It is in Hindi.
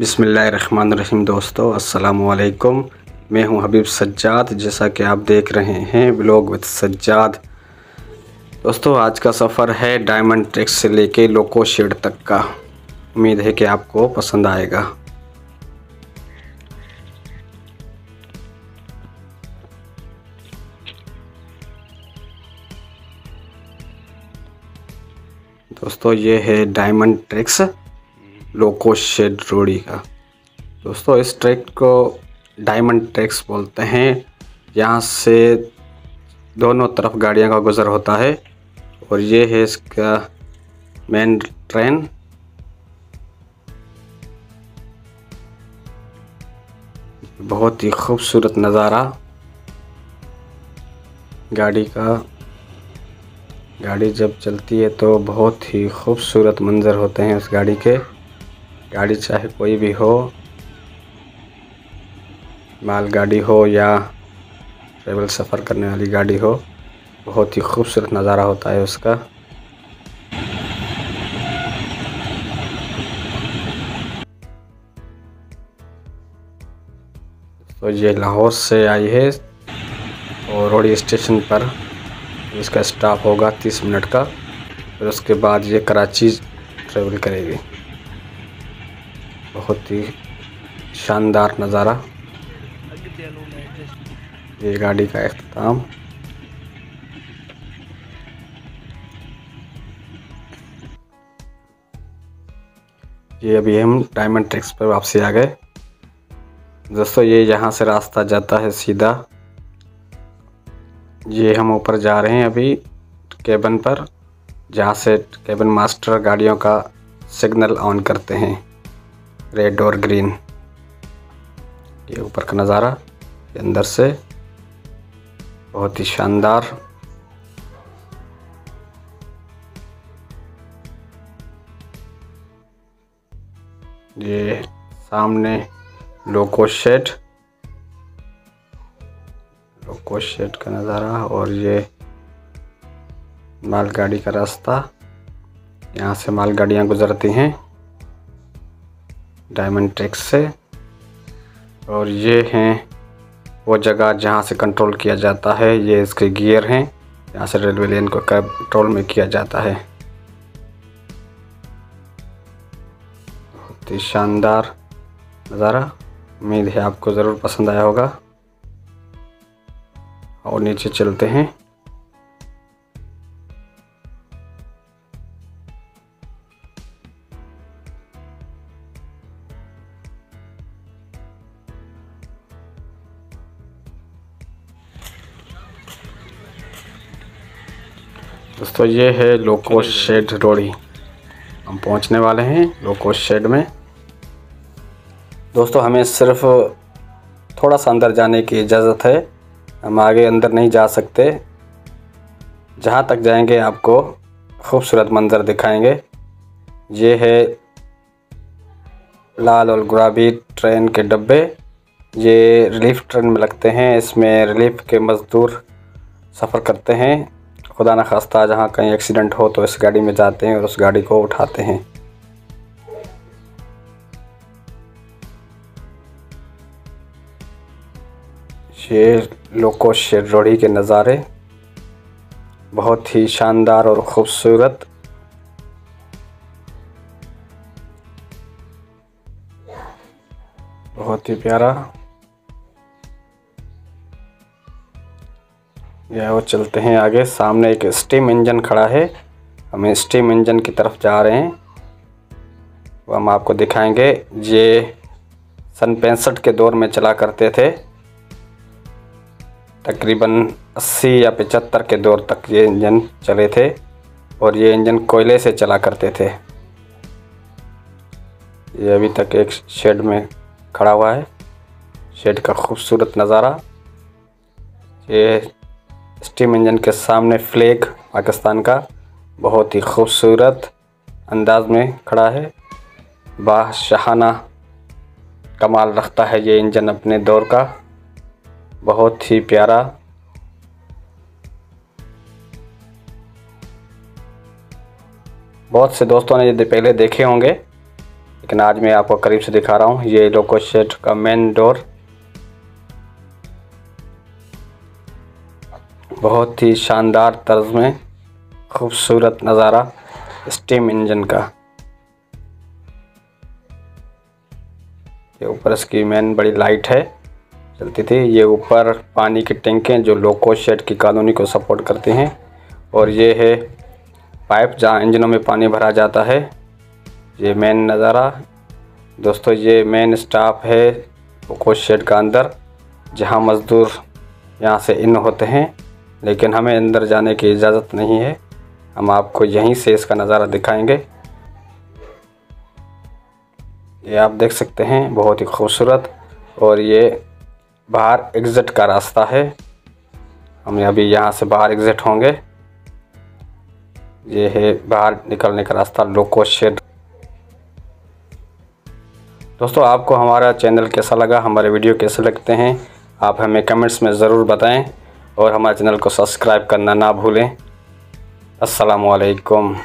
बिस्मिल्लाहिर्रहमानिर्रहीम। दोस्तों अस्सलामु अलैकुम। मैं हूं हबीब सज्जाद, जैसा कि आप देख रहे हैं व्लॉग विद सज्जाद। दोस्तों आज का सफ़र है डायमंड ट्रेक्स से लेके लोको शेड तक का। उम्मीद है कि आपको पसंद आएगा। दोस्तों ये है डायमंड ट्रेक्स लोको शेड रोड़ी का। दोस्तों इस ट्रैक को डायमंड ट्रैक्स बोलते हैं। यहाँ से दोनों तरफ गाड़ियों का गुज़र होता है और ये है इसका मेन ट्रेन। बहुत ही खूबसूरत नज़ारा गाड़ी का। गाड़ी जब चलती है तो बहुत ही खूबसूरत मंजर होते हैं उस गाड़ी के। गाड़ी चाहे कोई भी हो, मालगाड़ी हो या ट्रेवल सफ़र करने वाली गाड़ी हो, बहुत ही खूबसूरत नज़ारा होता है उसका। तो ये लाहौर से आई है और रोड़ी स्टेशन पर इसका स्टॉप होगा 30 मिनट का। फिर उसके बाद ये कराची ट्रेवल करेगी। बहुत ही शानदार नज़ारा। ये गाड़ी का इख्तिताम। ये अभी हम डायमंड ट्रेक्स पर वापसी आ गए। दोस्तों ये यहाँ से रास्ता जाता है सीधा। ये हम ऊपर जा रहे हैं अभी केबिन पर, जहाँ से केबिन मास्टर गाड़ियों का सिग्नल ऑन करते हैं, रेड और ग्रीन। ये ऊपर का नज़ारा अंदर से बहुत ही शानदार। ये सामने लोको शेड का नज़ारा और ये मालगाड़ी का रास्ता। यहाँ से मालगाड़ियाँ गुजरती हैं डायमंड ट्रेक्स से। और ये हैं वो जगह जहाँ से कंट्रोल किया जाता है। ये इसके गियर हैं, यहाँ से रेलवे लाइन को कंट्रोल में किया जाता है। बहुत ही शानदार नज़ारा। उम्मीद है आपको ज़रूर पसंद आया होगा। और नीचे चलते हैं। दोस्तों ये है लोको शेड रोड़ी। हम पहुंचने वाले हैं लोको शेड में। दोस्तों हमें सिर्फ थोड़ा सा अंदर जाने की इजाज़त है, हम आगे अंदर नहीं जा सकते। जहां तक जाएंगे आपको खूबसूरत मंजर दिखाएंगे। ये है लाल और गुलाबी ट्रेन के डब्बे। ये रिलीफ ट्रेन में लगते हैं। इसमें रिलीफ के मज़दूर सफ़र करते हैं। खुदा न खास्ता जहाँ कहीं एक्सीडेंट हो तो इस गाड़ी में जाते हैं और उस गाड़ी को उठाते हैं। ये लोको शेड रोड़ी के नज़ारे बहुत ही शानदार और ख़ूबसूरत। बहुत ही प्यारा। यह वो चलते हैं आगे। सामने एक स्टीम इंजन खड़ा है, हमें स्टीम इंजन की तरफ जा रहे हैं, वो हम आपको दिखाएंगे। ये सन 65 के दौर में चला करते थे। तकरीबन 80 या 75 के दौर तक ये इंजन चले थे और ये इंजन कोयले से चला करते थे। ये अभी तक एक शेड में खड़ा हुआ है। शेड का खूबसूरत नज़ारा। ये स्टीम इंजन के सामने फ्लैग पाकिस्तान का बहुत ही खूबसूरत अंदाज में खड़ा है। बादशाहाना कमाल रखता है ये इंजन अपने दौर का। बहुत ही प्यारा। बहुत से दोस्तों ने ये पहले देखे होंगे, लेकिन आज मैं आपको करीब से दिखा रहा हूँ। ये लोको शेड का मेन डोर बहुत ही शानदार तर्ज में खूबसूरत नज़ारा स्टीम इंजन का। ये ऊपर इसकी मेन बड़ी लाइट है चलती थी। ये ऊपर पानी की टैंकें जो लोको शेड की कॉलोनी को सपोर्ट करती हैं, और ये है पाइप जहाँ इंजनों में पानी भरा जाता है। ये मेन नज़ारा दोस्तों, ये मेन स्टाफ है लोको शेड का अंदर, जहाँ मज़दूर यहाँ से इन होते हैं, लेकिन हमें अंदर जाने की इजाज़त नहीं है। हम आपको यहीं से इसका नज़ारा दिखाएंगे। ये आप देख सकते हैं बहुत ही खूबसूरत, और ये बाहर एग्ज़िट का रास्ता है। हम अभी यहाँ से बाहर एग्ज़िट होंगे। ये है बाहर निकलने का रास्ता लोको शेड। दोस्तों, आपको हमारा चैनल कैसा लगा, हमारे वीडियो कैसे लगते हैं, आप हमें कमेंट्स में ज़रूर बताएं, और हमारे चैनल को सब्सक्राइब करना ना भूलें। अस्सलामु अलैकुम।